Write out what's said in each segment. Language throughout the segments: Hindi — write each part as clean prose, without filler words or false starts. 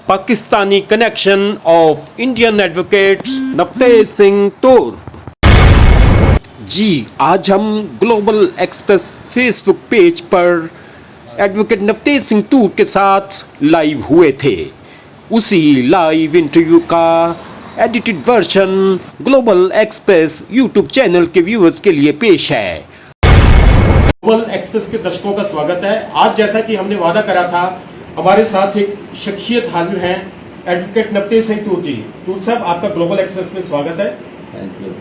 Pakistani connection of Indian advocates Navtej Singh Toor. जी, आज हम ग्लोबल एक्सप्रेस फेसबुक पेज पर एडवोकेट नवतेज सिंह तूर के साथ लाइव हुए थे। उसी लाइव इंटरव्यू का edited version global express YouTube channel के व्यूअर्स के लिए पेश है। ग्लोबल एक्सप्रेस के दर्शकों का स्वागत है। आज जैसा कि हमने वादा करा था, हमारे साथ एक शख्सियत हाजिर हैं, एडवोकेट नवतेज सिंह तूर जी। तूर साहब, आपका ग्लोबल एक्सप्रेस में स्वागत है। Thank you.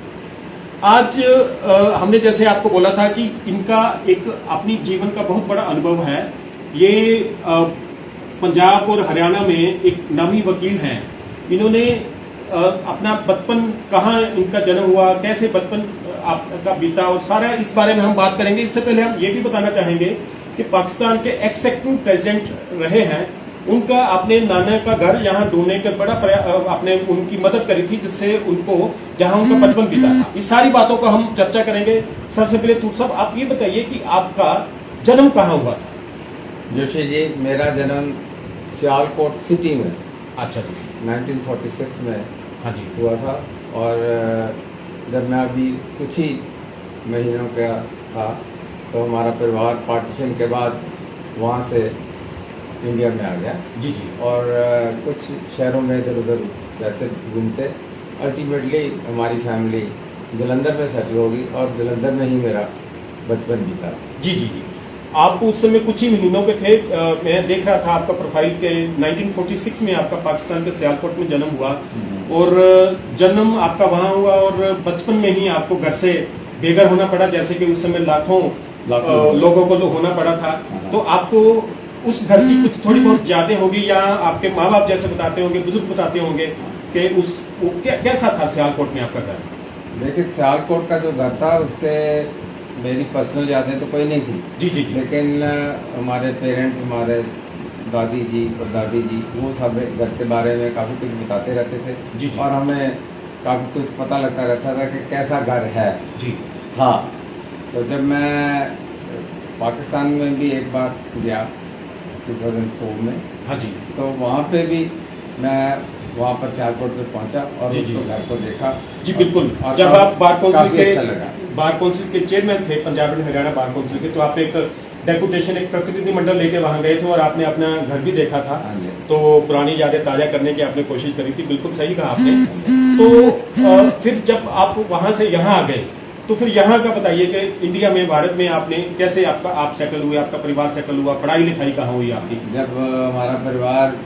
आज हमने जैसे आपको बोला था कि इनका एक अपनी जीवन का बहुत बड़ा अनुभव है। ये पंजाब और हरियाणा में एक नामी वकील हैं। इन्होंने अपना बचपन, कहाँ इनका जन्म हुआ, कैसे बचपन आपका बीता, और सारा इस बारे में हम बात करेंगे। इससे पहले हम ये भी बताना चाहेंगे कि पाकिस्तान के एक्स एक्टिंग प्रेसिडेंट रहे हैं। उनका अपने नाना का घर यहाँ ढूंढने का बड़ा आपने उनकी मदद करी थी, जिससे उनको जहाँ उनका बचपन बीता था। इस सारी बातों को हम चर्चा करेंगे। सबसे पहले तूर साहब, आप ये बताइए कि आपका जन्म कहाँ हुआ था? जोशी जी, मेरा जन्म सियालकोट सिटी में अच्छा जी, 1946 में हाँ जी हुआ था। और जब मैं अभी कुछ ही महीनों का था तो हमारा परिवार पार्टीशन के बाद वहाँ से इंडिया में आ गया। जी जी। और कुछ शहरों में इधर उधर रहते घूमते अल्टीमेटली हमारी फैमिली जलंधर में सेटल होगी और जलंधर में ही मेरा बचपन बीता। जी जी जी। आप उस समय कुछ ही महीनों के थे। मैं देख रहा था आपका प्रोफाइल के 1946 में आपका पाकिस्तान के सियालकोट में जन्म हुआ, और जन्म आपका वहां हुआ, और बचपन में ही आपको घर से बेघर होना पड़ा, जैसे कि उस समय लाखों लोगों को होना पड़ा था। तो आपको उस घर की कुछ थोड़ी बहुत यादें होगी, या आपके माँ बाप जैसे बताते होंगे, बुजुर्ग बताते होंगे कि कैसा था सियालकोट में आपका घर? देखिए, सियालकोट का जो घर था उसके मेरी पर्सनल यादें तो कोई नहीं थी। जी जी जी। लेकिन हमारे पेरेंट्स, हमारे दादी जी और दादी जी, वो सब घर के बारे में काफ़ी कुछ बताते रहते थे। जी जी। और हमें काफ़ी कुछ पता लगता रहता था कि कैसा घर है जी था। तो जब मैं पाकिस्तान में भी एक बार गया 2004 में, हाँ जी, तो वहाँ पे भी मैं वहाँ पर सियालकोट पे पहुँचा और जी, उसको जी। घर को देखा। जी बिल्कुल। और जब आप बार काउंसिल काफ़ी के अच्छा लगा। बार काउंसिल के चेयरमैन थे, Punjab and Haryana bar council के, तो आप एक डेपुटेशन, एक प्रतिनिधिमंडल लेके वहां गए थे और आपने अपना घर भी देखा था। हाँ जी। तो पुरानी यादें ताजा करने की आपने कोशिश करी थी। बिल्कुल सही कहा आपने। तो फिर जब आप वहां से यहाँ आ गए, तो फिर यहाँ का बताइए कि इंडिया में, भारत में आपने कैसे आप सेटल हुए, आपका परिवार सेटल हुआ, पढ़ाई लिखाई कहाँ हुई आपकी? जब हमारा परिवार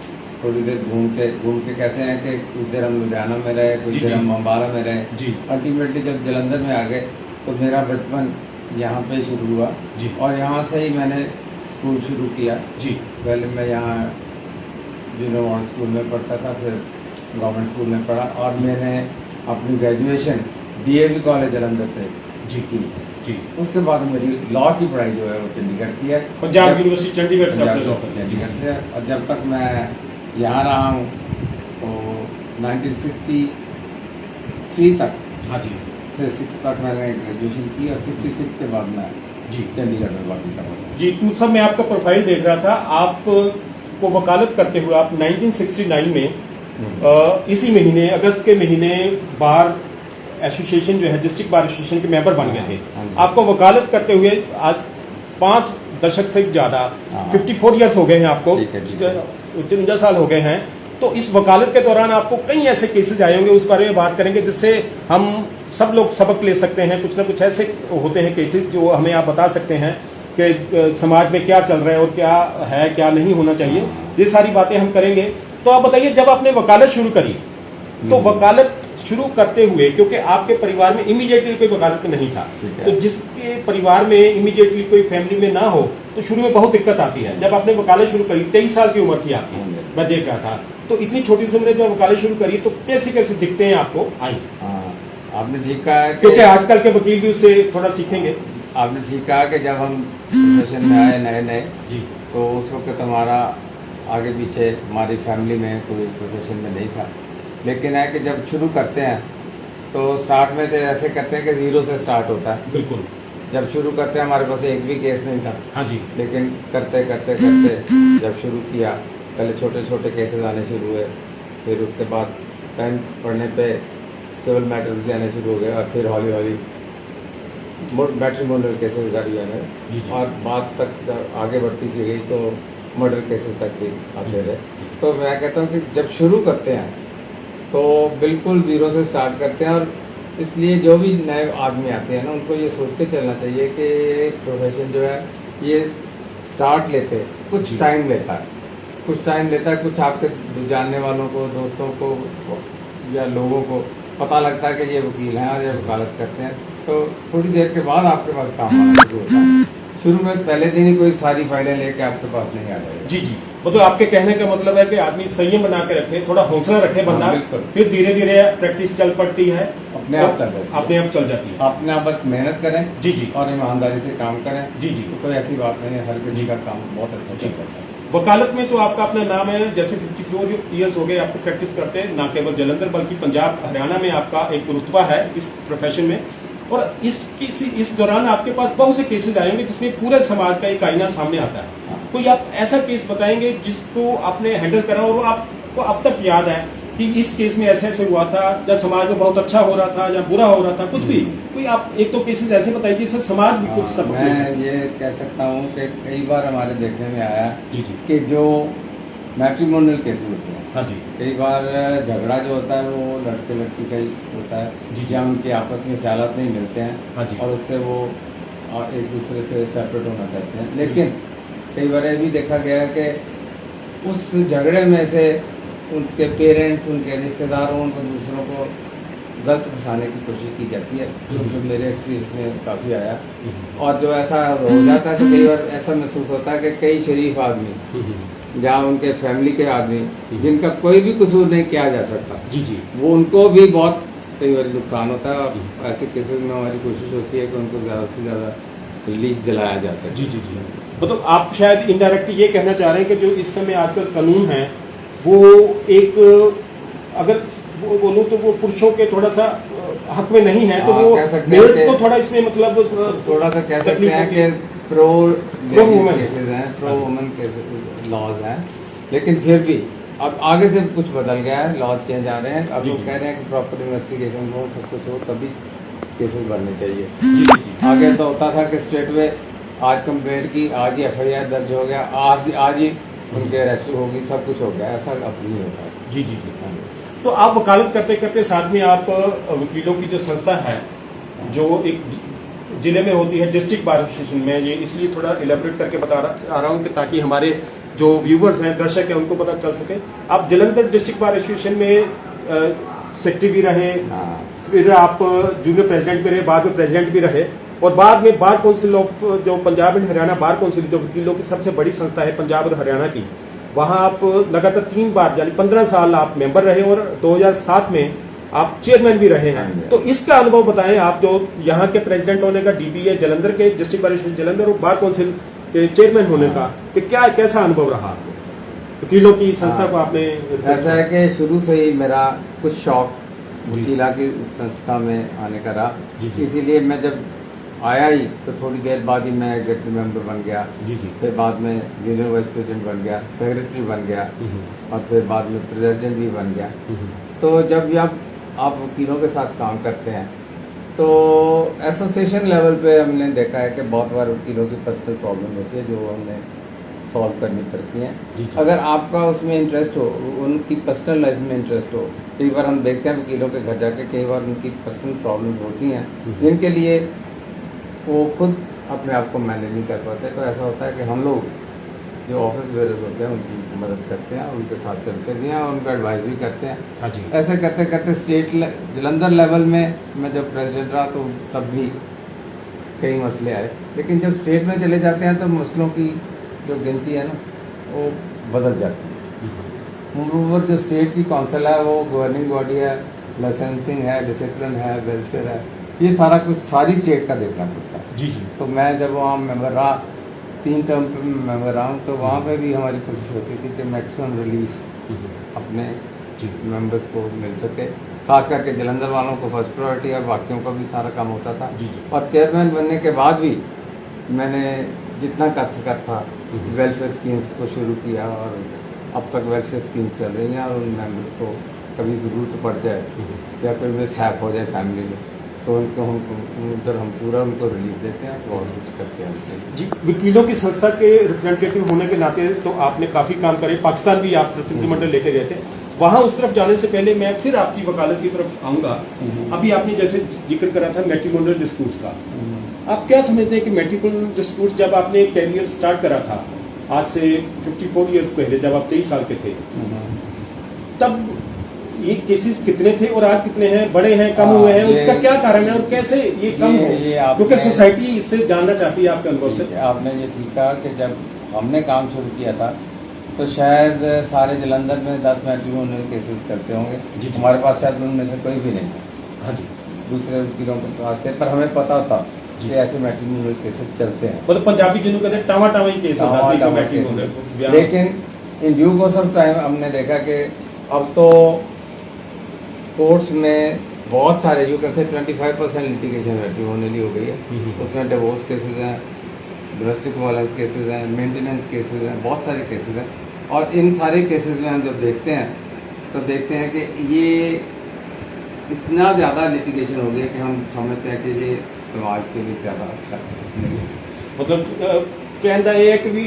थोड़ी देर घूम के कहते हैं कि कुछ देर हम लुधियाना में रहे, कुछ जी, देर जी। हम अम्बाला में रहे। जी। अल्टीमेटली जब जलंधर में आ गए तो मेरा बचपन यहाँ पे शुरू हुआ। जी। और यहाँ से ही मैंने स्कूल शुरू किया। जी पहले मैं यहाँ जूनियर मॉडल स्कूल में पढ़ता था, फिर गवर्नमेंट स्कूल में पढ़ा, और मैंने अपनी ग्रेजुएशन DAV कॉलेज जलंधर से जी की। जी। उसके बाद मेरी लॉ की पढ़ाई जो है वो चंडीगढ़ की है, पंजाब यूनिवर्सिटी चंडीगढ़ से आपने लॉ पंजाब किया। चंडीगढ़ से। और जब तक मैं यहाँ रहा हूँ तो 1963 तक हाँ जी से 6 तक मैंने ग्रेजुएशन की, और 66 के बाद मैं जी चंडीगढ़ में बाकी कर रहा। जी। तू सब मैं आपका प्रोफाइल देख रहा था, आप को वकालत करते हुए आप 1969 में इसी महीने, अगस्त के महीने, बार एसोसिएशन जो है, डिस्ट्रिक्ट बार एसोसिएशन के मेंबर बन गए थे। हाँ जी। आपको वकालत करते हुए आज 5 दशक से ज्यादा, हाँ। 54 ईयर्स हो गए हैं आपको, ठीक है, ठीक है। 53 साल हो गए हैं। तो इस वकालत के दौरान आपको कई ऐसे केसेस आए होंगे, उस बारे में बात करेंगे, जिससे हम सब लोग सबक ले सकते हैं। कुछ ना कुछ ऐसे होते हैं केसेस जो हमें आप बता सकते हैं कि समाज में क्या चल रहा है और क्या है, क्या नहीं होना चाहिए। ये सारी बातें हम करेंगे। तो आप बताइए, जब आपने वकालत शुरू करी, तो वकालत शुरू करते हुए, क्योंकि आपके परिवार में इमीडिएटली कोई वकालत में नहीं था, तो जिसके परिवार में इमीडिएटली कोई फैमिली में ना हो, तो शुरू में बहुत दिक्कत आती है। जब आपने वकालत शुरू करी, 23 साल की उम्र थी आपकी, मैं देख रहा था, तो इतनी छोटी सी उम्र में जब वकालत शुरू करी, तो कैसे कैसे दिखते हैं आपको आई? आपने ठीक कहा है क्योंकि आजकल के वकील भी उससे थोड़ा सीखेंगे। आपने ठीक कहा कि जब हम प्रोफेशन में आए नए जी। तो उस वक्त हमारा आगे पीछे हमारी फैमिली में कोई प्रोफेशन में नहीं था। लेकिन है कि जब शुरू करते हैं तो स्टार्ट में तो ऐसे करते हैं कि 0 से स्टार्ट होता है। बिल्कुल। जब शुरू करते हैं हमारे पास एक भी केस नहीं था। हाँ जी। लेकिन करते करते करते जब शुरू किया पहले छोटे छोटे केसेस आने शुरू हुए, फिर उसके बाद 10th पढ़ने पे सिविल मैटर्स भी आने शुरू हो गए, और फिर हौली हौली मैट्रिमोनियल केसेस जारी हुए जी, जी। हैं, और बात तक जब आगे बढ़ती की गई तो मर्डर केसेस तक भी आते रहे। तो मैं कहता हूँ कि जब शुरू करते हैं तो बिल्कुल ज़ीरो से स्टार्ट करते हैं, और इसलिए जो भी नए आदमी आते हैं ना, उनको ये सोच के चलना चाहिए कि ये प्रोफेशन जो है ये स्टार्ट लेते कुछ जी। टाइम लेता है, कुछ टाइम लेता है, कुछ आपके जानने वालों को, दोस्तों को या लोगों को पता लगता है कि ये वकील हैं और ये वकालत करते हैं, तो थोड़ी देर के बाद आपके पास काम आना शुरू होता है। शुरू में पहले दिन ही कोई सारी फाइलें लेके आपके पास नहीं आ जाएगा। जी जी, मतलब आपके कहने का मतलब है कि आदमी संयम बना के रखे, थोड़ा हौसला रखे बंदा, हाँ, बिल्कुल। फिर धीरे धीरे प्रैक्टिस चल पड़ती है, अपने आप चल जाती है। अपने आप चल जाती है। अपने आप बस मेहनत करें जी जी और ईमानदारी से काम करें। जी जी। तो कोई ऐसी बात नहीं है, हर किसी का काम बहुत अच्छा जी। चलता है। वकालत में तो आपका अपना नाम है, जैसे 54 ईयर्स हो गए आपको प्रैक्टिस करते हैं, ना केवल जलंधर बल्कि पंजाब हरियाणा में आपका एक रुतबा है इस प्रोफेशन में। और इस दौरान आपके पास बहुत से केसेस आएंगे जिसमें पूरे समाज का एक आईना सामने आता है। हाँ। कोई आप ऐसा केस बताएंगे जिसको आपने हैंडल करा और आपको अब तक याद है कि इस केस में ऐसे ऐसे हुआ था, या समाज में बहुत अच्छा हो रहा था या बुरा हो रहा था, कुछ भी कोई आप एक तो केसेस ऐसे बताइए जिससे समाज भी कुछ सबक ले सके। मैं ये कह सकता हूँ कि कई बार हमारे देखने में आया जी जी कि जो मैट्रिमोनियल केसेस होते हैं, हाँ जी कई बार झगड़ा जो होता है वो लड़के लड़की का ही होता है, जी, जी। या उनके आपस में ख्यालात नहीं मिलते हैं, हाँ जी। और उससे वो एक दूसरे से सेपरेट होना चाहते हैं। लेकिन कई बार ये भी देखा गया है कि उस झगड़े में से उनके पेरेंट्स, उनके रिश्तेदारों, उनको दूसरों को गलत फंसाने की कोशिश की जाती है, जो मेरे एक्सपीरियंस में काफ़ी आया। और जो ऐसा हो जाता है तो कई बार ऐसा महसूस होता है कि कई शरीफ आदमी या उनके फैमिली के आदमी जिनका कोई भी कसूर नहीं किया जा सकता, जी जी वो उनको भी बहुत कई बार नुकसान होता है। और ऐसे केसेस में हमारी कोशिश होती है कि उनको ज़्यादा से ज़्यादा रिलीफ दिलाया जा सके। जी जी जी, मतलब आप शायद इनडायरेक्टली ये कहना चाह रहे हैं कि जो इस समय आजकल कानून है वो एक, अगर वो बोलूं तो वो पुरुषों के थोड़ा सा हक में नहीं है, तो हाँ, वो कह सकते हैं मेल्स कि- को थोड़ा इसमें मतलब थोड़ा सा कह सकते तकलीफ हैं होती कि है। Pro women। केसेस हैं, प्रो वुमन केसेस लॉज हैं, लेकिन फिर भी अब आगे से कुछ बदल गया है, लॉज चेंज आ रहे हैं। अब जी, वो जी। कह रहे हैं कि प्रॉपर इन्वेस्टिगेशन हो, सब कुछ हो, तभी केसेस बनने चाहिए। जी जी जी आगे तो होता था कि स्टेट वे आज कंप्लेंट की, आज ही FIR दर्ज हो गया, आज ही उनके अरेस्ट होगी, सब कुछ हो गया, ऐसा अब नहीं होता है। जी जी जी। तो आप वकालत करते करते साथ में आप वकीलों की जो संस्था है जो एक जिले में होती है, डिस्ट्रिक्ट बार एसोसिएशन में, ये इसलिए थोड़ा इलेबोरेट करके बता रहा हूँ कि ताकि हमारे जो व्यूवर्स हैं, दर्शक हैं, उनको पता चल सके। आप जलंधर डिस्ट्रिक्ट बार एसोसिएशन में सेक्रेटरी भी रहे, हाँ। फिर आप जूनियर प्रेसिडेंट भी रहे, बाद में प्रेसिडेंट भी रहे, और बाद में बार काउंसिल ऑफ जो Punjab and Haryana bar council जो वकीलों की सबसे बड़ी संस्था है पंजाब और हरियाणा की, वहां आप लगातार 3 बार यानी 15 साल आप मेंबर रहे, और 2007 में आप चेयरमैन भी रहे हैं। तो इसका अनुभव बताएं, आप जो यहाँ के प्रेसिडेंट होने का, DBA जलंधर के डिस्ट्रिक्ट बार एसोसिएशन जलंधर और बार काउंसिल के चेयरमैन होने का, कि क्या कैसा अनुभव रहा आपको, वकीलों की संस्था को आपने? ऐसा है कि शुरू से ही मेरा कुछ शौक जी। वकीला की संस्था में आने का रहा, जी, जी। इसीलिए मैं जब आया ही तो थोड़ी देर बाद ही मैं एग्जीक्यूटिव मेंबर बन गया, जी जी फिर बाद में जूनियर वाइस प्रेसिडेंट बन गया, सेक्रेटरी बन गया, और फिर बाद में प्रेसिडेंट भी बन गया। तो जब भी आप वकीलों के साथ काम करते हैं तो एसोसिएशन लेवल पे हमने देखा है कि बहुत बार वकीलों की पर्सनल प्रॉब्लम होती है जो हमने सॉल्व करनी पड़ती हैं। जी, जी। अगर आपका उसमें इंटरेस्ट हो, उनकी पर्सनल लाइफ में इंटरेस्ट हो, कई बार हम देखते हैं वकीलों के घर जाके, कई बार उनकी पर्सनल प्रॉब्लम होती हैं जिनके लिए वो खुद अपने आप को मैनेज नहीं कर पाते। तो ऐसा होता है कि हम लोग जो ऑफिस बेयरर्स होते हैं उनकी मदद करते हैं, उनके साथ चलते भी हैं, उनका एडवाइस भी करते हैं। हाँ जी ऐसे करते करते स्टेट जलंधर लेवल में मैं जब प्रेसिडेंट रहा तो तब भी कई मसले आए, लेकिन जब स्टेट में चले जाते हैं तो मसलों की जो गिनती है ना वो बदल जाती है। मोreover जो स्टेट की काउंसिल है वो गवर्निंग बॉडी है, लाइसेंसिंग है, डिसिप्लिन है, वेलफेयर है, ये सारा कुछ सारी स्टेट का देखना पड़ता है। जी जी तो मैं जब वहाँ मेंबर रहा, 3 टर्म पे मेंबर रहा हूँ, तो वहाँ पे भी हमारी कोशिश होती थी कि मैक्सिमम रिलीफ अपने मेंबर्स को मिल सके, खास करके जलंधर वालों को फर्स्ट प्रायोरिटी, और बाकियों का भी सारा काम होता था। जी, जी। और चेयरमैन बनने के बाद भी मैंने जितना कर सका था वेलफेयर स्कीम्स को शुरू किया, और अब तक वेलफेयर स्कीम चल रही हैं, और उन मेंबर्स को कभी ज़रूरत पड़ जाए या कोई मिसहैप हो जाए फैमिली में, तो उनको हम उधर हम पूरा उनको रिलीफ देते हैं और कुछ करते हैं उनके लिए। जी, वकीलों की संस्था के रिप्रेजेंटेटिव होने के नाते तो आपने काफी काम करे, पाकिस्तान भी आप प्रतिनिधिमंडल लेके गए थे। वहां उस तरफ जाने से पहले मैं फिर आपकी वकालत की तरफ आऊंगा। अभी आपने जैसे जिक्र करा था मैट्रिमोनियल डिस्प्यूट्स का, आप क्या समझते हैं कि मैट्रिमोनियल डिस्प्यूट्स जब आपने कैरियर स्टार्ट करा था आज से 54 ईयर्स पहले, जब आप 23 साल के थे, तब ये केसेस कितने थे और आज कितने हैं, बड़े हैं, कम हुए हैं, उसका क्या कारण है और कैसे ये कम हो? क्योंकि सोसाइटी इससे जानना चाहती है आपके अनुभव से। आपने ये ठीक कहा कि जब हमने काम शुरू किया था तो शायद सारे जलंधर में 10 मैट्रिमोनियल केसेस चलते होंगे। हमारे पास शायद उनमें से कोई भी नहीं था। हाँ जी, दूसरे वकीलों के पास थे, पर हमें पता था कि ऐसे मैट्रिमोनियल केसेस चलते हैं। मतलब पंजाबी जिन्हों कहते हैं टावा टावा ही केस होता है मैट्रिमोनियल। लेकिन in due course of time हमने देखा कि अब तो कोर्ट्स में बहुत सारे you can say 25% litigation matrimonial हो गई है। उसमें डिवोर्स केसेस हैं, डोमेस्टिक वायलेंस केसेस हैं, मेंटेनेंस केसेस हैं, बहुत सारे केसेस हैं। और इन सारे केसेस में हम जब देखते हैं तो देखते हैं कि ये इतना ज़्यादा लिटिगेशन हो गया कि हम समझते हैं कि ये समाज के लिए ज़्यादा अच्छा नहीं है। मतलब कहना ये है कि भी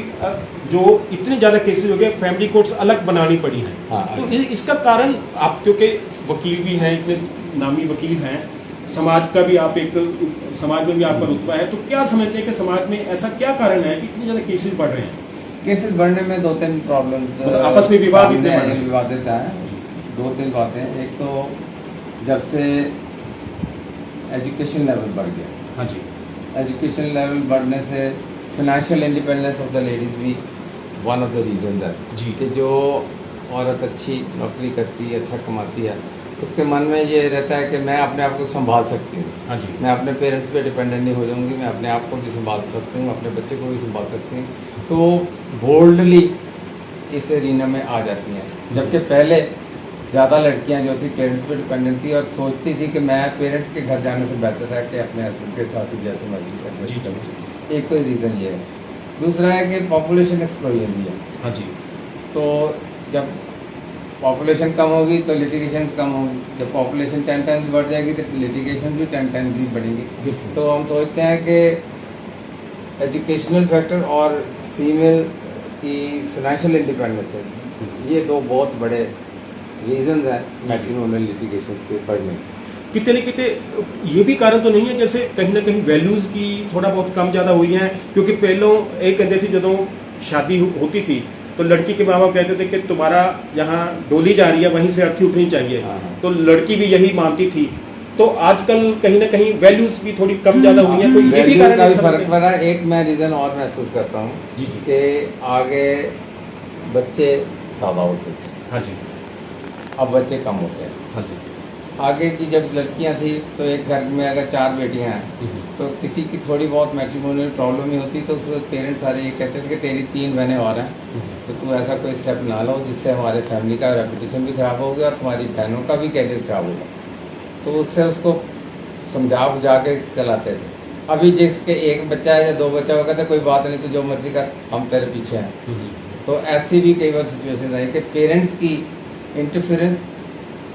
जो इतने ज्यादा केसेस हो गए, फैमिली कोर्ट्स अलग बनानी पड़ी हैं। हाँ, तो इसका कारण आप, क्योंकि वकील भी हैं, इतने नामी वकील हैं, समाज का भी आप एक, समाज में भी आपका रुतबा है, तो क्या समझते हैं कि समाज में ऐसा क्या कारण है कि इतने ज्यादा केसेस बढ़ रहे हैं? केसेस बढ़ने में 2-3 प्रॉब्लम आपस में विवाद विवादित है। 2-3 बातें। एक तो जब से एजुकेशन लेवल बढ़ गया, हाँ जी, एजुकेशन लेवल बढ़ने से financial independence of the ladies भी वन ऑफ द रीजन है जी। कि जो औरत अच्छी नौकरी करती है, अच्छा कमाती है, उसके मन में ये रहता है कि मैं अपने आप को संभाल सकती हूँ। हाँ जी, मैं अपने पेरेंट्स पे डिपेंडेंट नहीं हो जाऊंगी, मैं अपने आप को भी संभाल सकती हूँ, अपने बच्चे को भी संभाल सकती हूँ, तो बोल्डली इस एरिना में आ जाती हैं। जबकि पहले ज़्यादा लड़कियां जो थी पेरेंट्स पे डिपेंडेंट थी और सोचती थी कि मैं पेरेंट्स के घर जाने से बेहतर है कि अपने हस्बैंड के साथ ही जैसे मर्जी एडजस्ट करूँ। एक तो रीज़न ये है। दूसरा है कि पॉपुलेशन एक्सप्लोजन भी है। हाँ जी, तो जब पॉपुलेशन कम होगी तो लिटिगेशन कम होगी, जब पॉपुलेशन 10 टाइम्स बढ़ जाएगी तो लिटिगेशन भी 10 टाइम्स भी बढ़ेंगी। तो हम सोचते हैं कि एजुकेशनल फैक्टर और फीमेल की फाइनेंशियल इंडिपेंडेंस है, ये दो बहुत बड़े रीजन है मैट्रिमोनियल लिटिगेशन के बढ़ने। कितने न कितने ये भी कारण तो नहीं है, जैसे कहीं ना कहीं वैल्यूज की थोड़ा बहुत कम ज्यादा हुई हैं, क्योंकि पहले एक कहते सी जदों शादी होती थी तो लड़की के माँ बाप कहते थे कि तुम्हारा यहाँ डोली जा रही है, वहीं से अर्थी उठनी चाहिए, तो लड़की भी यही मानती थी। तो आजकल कहीं ना कहीं वैल्यूज भी थोड़ी कम ज्यादा हुई है, तो ये भी कारण का भी फर्क पड़ा। एक मैं रीजन और महसूस करता हूँ जी कि आगे बच्चे ज्यादा होते थे, हाँ जी, अब बच्चे कम होते हैं। हाँ जी, आगे की जब लड़कियां थी तो एक घर में अगर 4 बेटियां हैं तो किसी की थोड़ी बहुत मैट्रिमोनियल प्रॉब्लम ही होती तो उसके पेरेंट्स सारे ये कहते थे कि तेरी 3 बहनें और हैं, तो तू ऐसा कोई स्टेप ना लो जिससे हमारे फैमिली का रेपुटेशन भी खराब होगा और तुम्हारी बहनों का भी कैरियर खराब होगा। तो उससे उसको समझा बुझा के चलाते थे। अभी जिसके एक बच्चा है या 2 बच्चा होगा तो कोई बात नहीं, तो जो मर्जी कर, हम तेरे पीछे हैं। तो ऐसी भी कई बार सिचुएशन आई कि पेरेंट्स की इंटरफेरेंस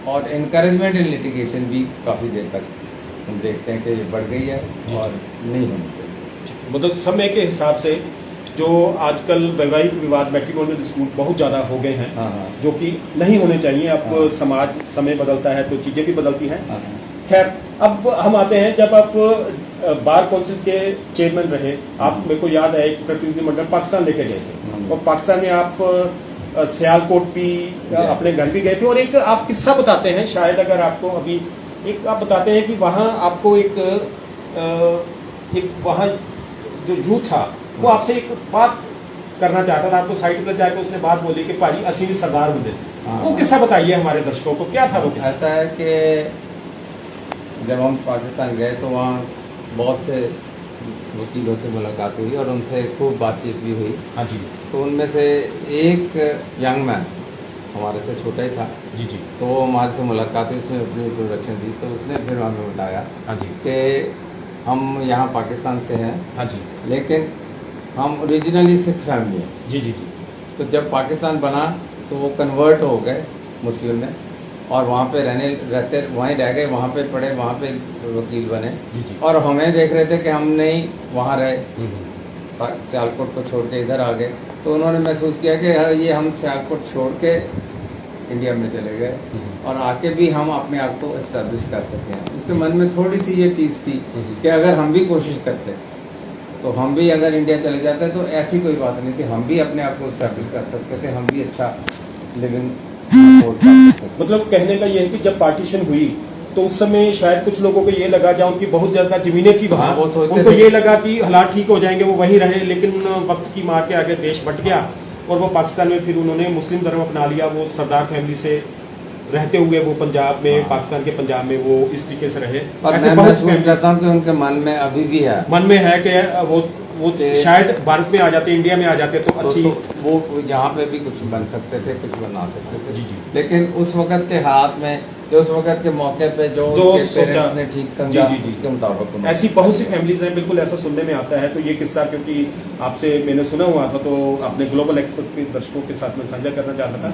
और इनकरेजमेंट इन लिटिगेशन भी काफ़ी देर तक हम देखते हैं कि ये बढ़ गई है और नहीं होनी चाहिए। मतलब समय के हिसाब से जो आजकल वैवाहिक विवाद मैट्रिमोनियल डिस्प्यूट बहुत ज्यादा हो गए हैं, हाँ, हाँ। जो कि नहीं होने चाहिए। अब हाँ। समाज, समय बदलता है तो चीजें भी बदलती हैं। हाँ, खैर, अब हम आते हैं, जब आप बार काउंसिल के चेयरमैन रहे, आप, मेरे को याद है, एक प्रतिनिधिमंडल पाकिस्तान लेके गए थे और पाकिस्तान में आप सियालकोट भी अपने घर भी गए थे, और एक आप किस्सा बताते हैं, शायद अगर आपको अभी एक आप बताते हैं कि वहाँ आपको एक वहाँ जो यूथ था वो आपसे एक बात करना चाहता था, आपको साइड पर जाकर उसने बात बोली कि पाजी असी भी सरदार होंगे से। वो किस्सा बताइए हमारे दर्शकों को, क्या था वो किस्सा? ऐसा है कि जब हम पाकिस्तान गए तो वहाँ बहुत से वकीलों से मुलाकात हुई और उनसे खूब बातचीत भी हुई। हाँ जी, तो उनमें से एक यंग मैन हमारे से छोटा ही था जी जी, तो वो हमारे से मुलाकात हुई, उसने अपनी इंट्रोडक्शन दी, तो उसने फिर हमें बताया हाँ जी, कि हम यहाँ पाकिस्तान से हैं, हाँ जी, लेकिन हम ओरिजिनली सिख फैमिली हैं। जी जी जी, तो जब पाकिस्तान बना तो वो कन्वर्ट हो गए मुस्लिम में, और वहाँ पे रहते वहीं रह गए, वहाँ पे पढ़े, वहाँ पे वकील बने। जी जी। और हमें देख रहे थे कि हम नहीं वहाँ रहे, सियालकोट को छोड़ के इधर आ गए, तो उन्होंने महसूस किया कि ये हम सियालकोट छोड़ के इंडिया में चले गए और आके भी हम अपने आप को एस्टेब्लिश कर सके। उसके मन में थोड़ी सी ये चीज़ थी कि अगर हम भी कोशिश करते तो हम भी अगर इंडिया चले जाते तो ऐसी कोई बात नहीं थी, हम भी अपने आप को एस्टेब्लिश कर सकते थे, हम भी अच्छा लिविंग अफोर्ड कर सकते थे। मतलब कहने का ये है कि जब पार्टीशन हुई तो उस समय शायद कुछ लोगों को ये लगा जहाँ उनकी बहुत ज्यादा जमीनें थी वहाँ, हाँ, वो सोचते उनको थे। ये लगा कि हालात ठीक हो जाएंगे, वो वहीं रहे, लेकिन वक्त की मार के आगे देश बट गया और वो पाकिस्तान में फिर उन्होंने मुस्लिम धर्म अपना लिया। वो सरदार फैमिली से रहते हुए वो पंजाब में, हाँ। पाकिस्तान के पंजाब में वो इस तरीके से रहे। और ऐसे मैं बहुत महसूस families करता हूँ कि उनके मन में अभी भी है, मन में है कि वो शायद भारत में आ जाते, इंडिया में आ जाते तो अच्छी। तो वो यहाँ पे भी कुछ बन सकते थे, कुछ बना सकते थे। जी, जी। लेकिन उस वक्त के हाथ में, जो उस वक्त के मौके पे जो उनके पेरेंट्स ने ठीक समझा, जी, जी, जी। उसके मुताबिक उन्होंने ऐसी बहुत सी फैमिलीज हैं, बिल्कुल ऐसा सुनने में आता है। तो ये किस्सा क्योंकि आपसे मैंने सुना हुआ था तो अपने ग्लोबल एक्सप्रेस के दर्शकों के साथ में साझा करना चाहता था।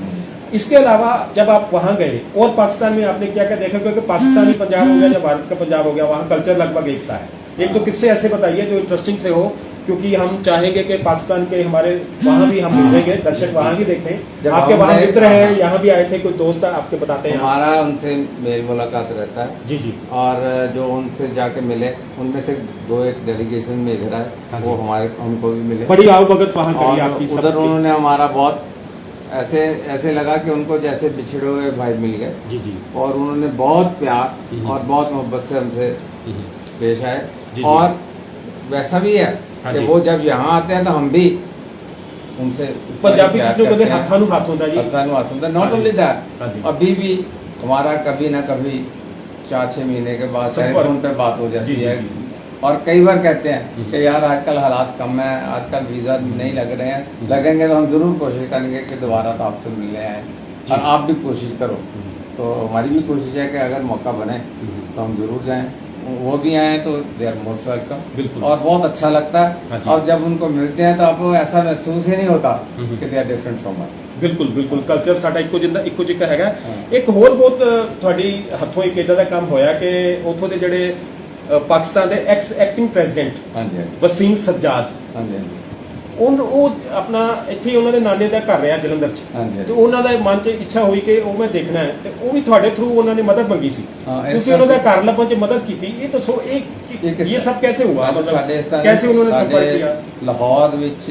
इसके अलावा जब आप वहां गए और पाकिस्तान में आपने क्या क्या देखा, क्योंकि पाकिस्तानी पंजाब हो गया या भारत का पंजाब हो गया, वहाँ कल्चर लगभग एक सा है। एक तो किस्से ऐसे बताइए जो इंटरेस्टिंग से हो, क्योंकि हम चाहेंगे कि पाकिस्तान के हमारे वहाँ भी हम भेजेंगे, दर्शक वहाँ भी देखें। जब आपके हम वहाँ गए- मित्र हैं, यहाँ भी आए थे, कोई दोस्त आपके बताते हैं? हमारा उनसे मेल मुलाकात रहता है। जी जी। और जो उनसे जाके मिले, उनमें से 2-1 डेलीगेशन में इधर आए, हाँ वो जी। हमारे हमको भी मिले। बड़ी आवभगत वहाँ करी और आपकी उधर सबकी। उन्होंने हमारा बहुत ऐसे लगा कि उनको जैसे बिछड़े हुए भाई मिल गए, जी जी। और उन्होंने बहुत प्यार और बहुत मोहब्बत से हमसे पेश आए। जी। और वैसा भी है हाँ कि जी। वो जब यहाँ आते हैं तो हम भी उनसे पंजाबी प्यार चीजों करते के हैं। हाथों हाथ होता जी। नॉट हाँ जी। ओनली हाँ दैट, जी। अभी भी हमारा कभी ना कभी 4-6 महीने के बाद संपर्क। टेलीफोन पे बात हो जाती जी, जी, है। जी। और कई बार कहते हैं कि यार आजकल हालात कम है, आजकल वीजा नहीं लग रहे हैं, लगेंगे तो हम जरूर कोशिश करेंगे कि दोबारा तो आपसे मिलने आए, जी। और आप भी कोशिश करो। तो हमारी भी कोशिश है कि अगर मौका बने तो हम जरूर जाएं, वो भी आए तो दे आर मोस्ट वेलकम। बिल्कुल। और बहुत अच्छा लगता हाँ है, जी। और जब उनको मिलते हैं तो आपको ऐसा महसूस ही नहीं होता हम्म। कि they are different from us. ਬਿਲਕੁਲ ਬਿਲਕੁਲ ਕਲਚਰ ਸਾਡਾ ਇੱਕੋ ਜਿਹਾ ਹੈਗਾ। ਹਾਂ। ਇੱਕ ਹੋਰ ਬਹੁਤ ਤੁਹਾਡੀ ਹੱਥੋਂ ਇੱਕ ਇਦਾਂ ਦਾ ਕੰਮ ਹੋਇਆ ਕਿ ਉੱਥੋਂ ਦੇ ਜਿਹੜੇ ਪਾਕਿਸਤਾਨ ਦੇ ਐਕਸ ਐਕਟਿੰਗ ਪ੍ਰੈਜ਼ੀਡੈਂਟ हाँ जी, हाँ जी, ਵਸੀਮ ਸੱਜਾਦ, हाँ जी, हाँ जी, ਉਹ ਆਪਣਾ ਇੱਥੇ ਹੀ ਉਹਨਾਂ ਦੇ ਨਾਨੇ ਦਾ ਘਰ ਰਿਹਾ ਜਲੰਧਰ 'ਚ, हाँ जी, हाँ ਤੇ जी। ਉਹਨਾਂ ਦਾ ਮਨ 'ਚ ਇੱਛਾ ਹੋਈ ਕਿ ਉਹ ਮੈਂ ਦੇਖਣਾ ਹੈ, ਤੇ ਉਹ ਵੀ ਤੁਹਾਡੇ ਥਰੂ ਉਹਨਾਂ ਨੇ ਮਦਦ ਮੰਗੀ ਸੀ। ਹਾਂ, ਇਸ ਤੁਸੀਂ ਉਹਨਾਂ ਦਾ ਤਰ੍ਹਾਂ ਘਰ ਲੱਭਣ 'ਚ ਮदद ਕੀਤੀ। ਇਹ ਦੱਸੋ ये सब कैसे हुआ, ਸਾਡੇ ਇਸ मतलब ਤਰ੍ਹਾਂ कैसे उन्होंने संपर्क ਸਾਡੇ किया? ਲਾਹੌਰ ਵਿੱਚ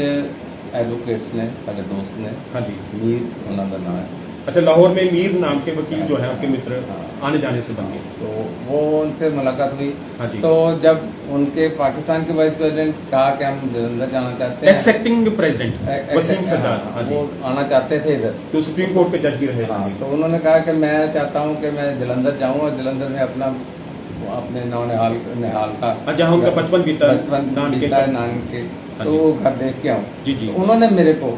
एडवोकेट्स ने, ਸਾਡੇ ਦੋਸਤ ਨੇ, हाँ जी। मीर ਉਹਨਾਂ ਦਾ नाम है, अच्छा, लाहौर में मीर नाम के वकील जो है आपके मित्र हाँ। आने जाने से बन गए। तो वो उनसे मुलाकात हुई। हाँ जी। तो जब उनके पाकिस्तान के वाइस प्रेसिडेंट कहा कि हम जलंधर जाना चाहते हैं, ex acting president Wasim Sajjad, हाँ जी, वो आना चाहते थे इधर। जो सुप्रीम कोर्ट के जज भी रहे। हाँ, तो उन्होंने कहा कि मैं चाहता हूँ कि मैं जलंधर जाऊँ और जलंधर में अपने निहाल का हाँ, जहाँ उनका बचपन बीता है, नान के नान के, हाँ तो जी। वो घर देख के आऊँ। जी जी, तो उन्होंने मेरे को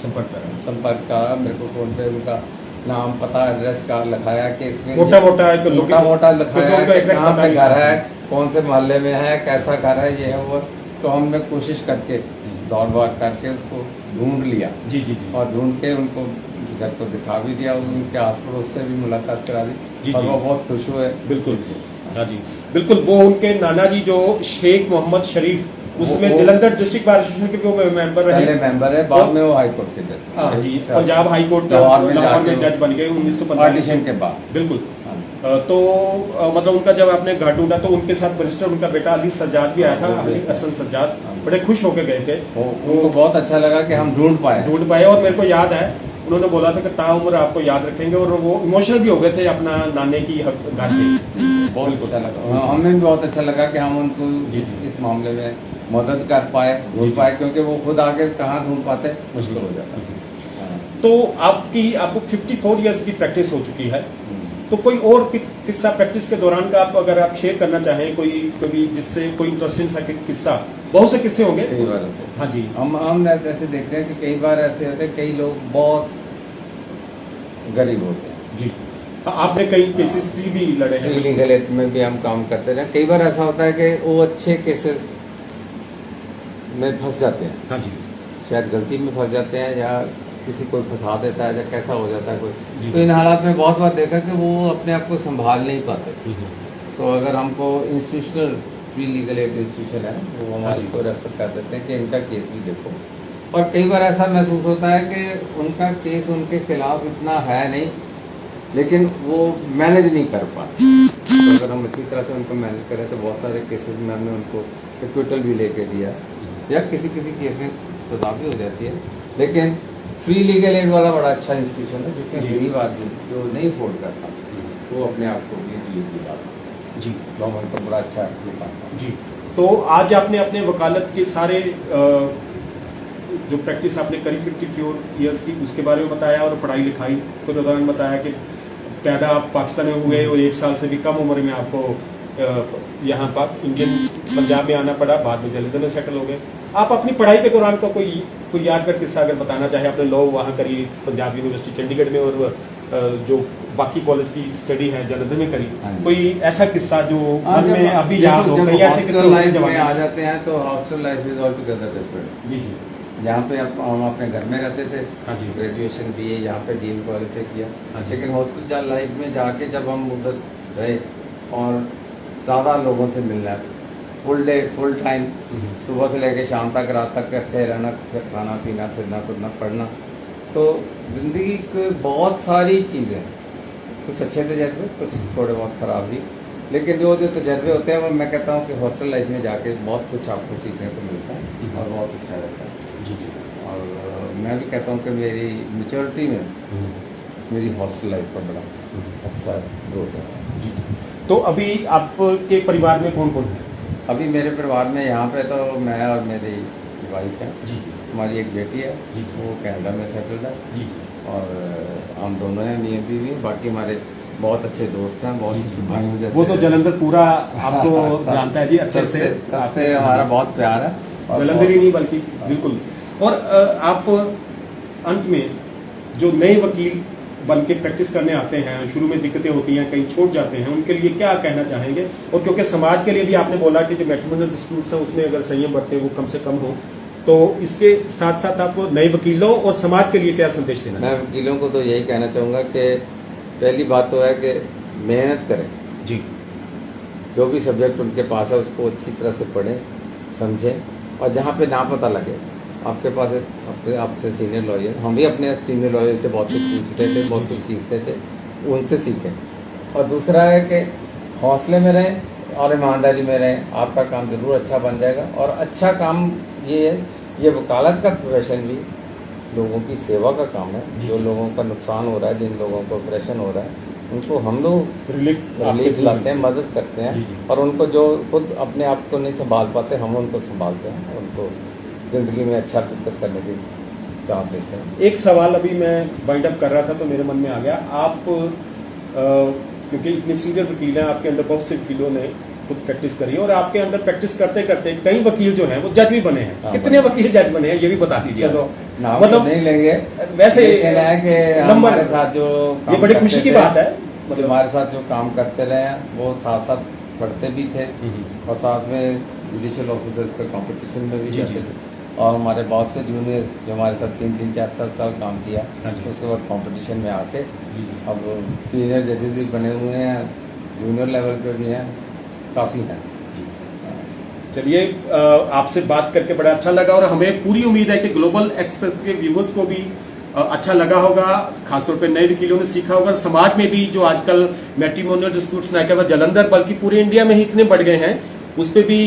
संपर्क करा। संपर्क करा, मेरे को फोन पे उनका नाम पता एड्रेस का लिखाया कि इसमें मोटा मोटा एक मोटा मोटा लिखाया उनका कि exact कहाँ पता पे नहीं घर था। है, कौन से मोहल्ले में है, कैसा घर है, ये है वो। तो हमने कोशिश करके दौड़ भाग करके उसको ढूंढ लिया, जी जी जी, और ढूंढ के उनको घर को दिखा भी दिया, उनके आस पड़ोस से भी मुलाकात करा दी, जी, और जी। वो बहुत खुश हुए। बिल्कुल। हाँ जी, बिल्कुल। वो उनके नाना जी जो शेख मोहम्मद शरीफ, उसमें वो- जलंधर डिस्ट्रिक्ट बार एसोसिएशन के वो मेंबर पहले रहे। मेंबर है, बाद में वो हाई कोर्ट के जज। हाँ जी, पंजाब हाई कोर्ट लाहौर में लाहौर में जाके जज बन गए 1945 पार्टीशन के बाद। बिल्कुल। हाँ। तो मतलब उनका जब आपने घर ढूंढा तो उनके साथ बरिस्टर उनका बेटा अली सज्जाद भी आया था, हाँ, वो भी अली आया था। हसन सज्जाद, हाँ। बड़े खुश होकर गए थे। उनको बहुत अच्छा लगा कि हम ढूंढ पाए। ढूंढ पाए, और मेरे को याद है उन्होंने बोला था कि ताउम्र आपको याद रखेंगे, और वो इमोशनल भी हो गए थे अपना नाने की घर पे। बहुत अच्छा लगा, हमें भी बहुत अच्छा लगा कि हम उनको जी, जी। इस मामले में मदद कर पाए, जी, ढूंढ जी। पाए, क्योंकि वो खुद आगे कहाँ ढूंढ पाते, मुश्किल हो जाता। हाँ। तो आपको 54 इयर्स की प्रैक्टिस हो चुकी है, हम्म। तो कोई और किस्सा प्रैक्टिस के दौरान का आप अगर आप शेयर करना चाहें, कोई जिससे कोई इंटरेस्टिंग सा किस्सा, बहुत से किस्से होंगे। कई बार होते हैं। हाँ जी, हम ऐसे देखते हैं कि कई बार ऐसे होते हैं, कई लोग बहुत गरीब होते हैं, जी। हाँ, आपने कई केसेस फ्री भी लड़े हैं। लीगल एड में भी हम काम करते रहे। कई बार ऐसा होता है कि वो अच्छे केसेस में फंस जाते हैं, हाँ जी, शायद गलती में फंस जाते हैं, या किसी कोई फंसा देता है या कैसा हो जाता है जी। कोई, तो इन हालात में बहुत बार देखा कि वो अपने आप को संभाल नहीं पाते। तो अगर हमको institutional free legal aid institution है वो हमारे जी। को रेफर कर देते हैं कि इनका केस भी देखो। और कई बार ऐसा महसूस होता है कि उनका केस उनके खिलाफ इतना है नहीं, लेकिन वो मैनेज नहीं कर पाते। तो अगर हम अच्छी तरह से उनको मैनेज करें तो बहुत सारे केसेस में हमने उनको एक्विटल भी लेके दिया, या किसी किसी केस में सजा भी हो जाती है। लेकिन फ्री लीगल एड वाला बड़ा अच्छा इंस्टीट्यूशन है जिसमें जी। गरीब आदमी जो नहीं अफोर्ड करता वो अपने आप को भी रिलीफ दिला सकता है। जी गवर्नमेंट का बड़ा अच्छा निकालता जी। तो आज आपने अपने वकालत के सारे जो प्रैक्टिस आपने करी 54 इयर्स की उसके बारे में बताया, और पढ़ाई लिखाई के दौरान बताया कि पैदा आप पाकिस्तान में हुए और 1 साल से भी कम उम्र में आपको यहाँ पर इंडियन पंजाब में आना पड़ा, बाद में जलंधर में सेटल हो गए। आप अपनी पढ़ाई के दौरान का कोई यादगार किस्सा अगर बताना चाहे, आपने लॉ वहाँ करी पंजाब यूनिवर्सिटी चंडीगढ़ में, और जो बाकी कॉलेज की स्टडी है जलंधर में करी, हाँ जी। कोई ऐसा किस्सा जो मन में जब अभी याद हो? जब कई ऐसे किस्से हॉस्टल होते हैं लाइफ में जवानी आ जाते हैं तो hostel life is all together different. जी जी। यहाँ पे हम अपने घर में रहते थे, हाँ जी। ग्रेजुएशन बीए यहाँ पे डीन कॉलेज से किया, हाँ जी। लेकिन हॉस्टल लाइफ में जाके जब हम उधर रहे और ज़्यादा लोगों से मिलना, फुल डे फुल टाइम, सुबह से लेकर शाम तक रात तक इकट्ठे रहना, खाना पीना फिरना फिरना पढ़ना, तो ज़िंदगी की बहुत सारी चीज़ें, कुछ अच्छे तजर्बे कुछ थोड़े बहुत ख़राब भी, लेकिन जो तजर्बे होते हैं वो मैं कहता हूँ कि हॉस्टल लाइफ में जाके बहुत कुछ आपको सीखने को मिलता है और बहुत अच्छा रहता है। जी जी। और मैं भी कहता हूँ कि मेरी मैच्योरिटी में मेरी हॉस्टल लाइफ का बड़ा अच्छा रोल है। जी जी। तो अभी आपके परिवार में कौन कौन है? अभी मेरे परिवार में यहाँ पे तो मैं और मेरी वाइफ है, जी जी। हमारी एक बेटी है, जी। वो कनाडा में सेटल्ड है, जी और हम दोनों हैं मियां बीवी। बाकी हमारे बहुत अच्छे दोस्त हैं, बहुत अच्छे भाई हैं, जैसे वो तो जलंधर पूरा आपको जानता है जी अच्छे से। सबसे हमारा बहुत प्यार है, और जलंधर ही नहीं बल्कि बिल्कुल। और आप अंत में जो नए वकील बन के प्रैक्टिस करने आते हैं, शुरू में दिक्कतें होती हैं, कहीं छूट जाते हैं, उनके लिए क्या कहना चाहेंगे? और क्योंकि समाज के लिए भी आपने बोला कि जो मैट्रिमोनियल डिस्प्यूट्स हैं उसमें अगर संयम बरते वो कम से कम हो, तो इसके साथ साथ आप नए वकीलों और समाज के लिए क्या संदेश देना मैं वकीलों को तो यही कहना चाहूँगा कि पहली बात तो है कि मेहनत करें, जी। जो भी सब्जेक्ट उनके पास है उसको अच्छी तरह से पढ़ें समझें, और जहाँ पे ना पता लगे आपके पास आपसे सीनियर लॉयर, हम भी अपने सीनियर लॉयर से बहुत कुछ पूछते थे, बहुत कुछ सीखते थे, उनसे सीखें। और दूसरा है कि हौसले में रहें और ईमानदारी में रहें, आपका काम ज़रूर अच्छा बन जाएगा। और अच्छा काम ये है, ये वकालत का प्रोफेशन भी लोगों की सेवा का काम है। जो लोगों का नुकसान हो रहा है, जिन लोगों को ऑपरेशन हो रहा है, उनको हम लोग रिलीफ लाते हैं, मदद करते हैं, जी, जी। और उनको जो खुद अपने आप को नहीं संभाल पाते हम उनको संभालते हैं, उनको ज़िंदगी में अच्छा बेहतर करने की चांस देते हैं। एक सवाल अभी मैं वाइंड अप कर रहा था तो मेरे मन में आ गया, आप क्योंकि इतने सीनियर वकील हैं, आपके अंदर बहुत से वकीलों ने खुद प्रैक्टिस करी और आपके अंदर प्रैक्टिस करते करते कई वकील जो हैं वो जज भी बने हैं। हाँ, कितने वकील जज बने हैं ये भी बता दीजिए। चलो नाम तो नहीं लेंगे, वैसे लेकिन है कि नंबर हमारे साथ जो ये बड़ी खुशी की बात है। मतलब हमारे साथ जो काम करते रहे हैं वो साथ साथ पढ़ते भी थे और साथ में जुडिशियल ऑफिसर्स के कंपटीशन में भी जी, जाते जी। थे। और हमारे बहुत से जूनियर जो हमारे साथ 3-3, 4-4 साल काम किया, हाँ जी। उसके बाद कंपटीशन में आके जी, जी। अब सीनियर जजेस भी बने हुए हैं, जूनियर लेवल पे भी हैं, काफ़ी हैं। चलिए, आपसे बात करके बड़ा अच्छा लगा और हमें पूरी उम्मीद है कि ग्लोबल एक्सप्रेस के व्यूवर्स को भी अच्छा लगा होगा, खासतौर पे नए वकीलों ने सीखा होगा। समाज में भी जो आजकल मैट्रिमोनियल डिस्प्यूट्स न केवल जलंधर बल्कि पूरे इंडिया में ही इतने बढ़ गए हैं, उस पर भी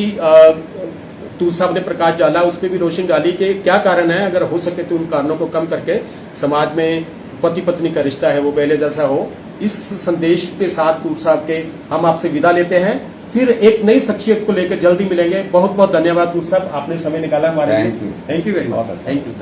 तूर साहब ने प्रकाश डाला, उस पर भी रोशनी डाली कि क्या कारण है। अगर हो सके तो उन कारणों को कम करके समाज में पति पत्नी का रिश्ता है वो पहले जैसा हो। इस संदेश के साथ तूर साहब के हम आपसे विदा लेते हैं, फिर एक नई शख्सियत को लेकर जल्दी मिलेंगे। बहुत बहुत धन्यवाद तूर साहब, आपने समय निकाला हमारे लिए। Thank you. Thank you very बहुत मच। अच्छा। Thank you.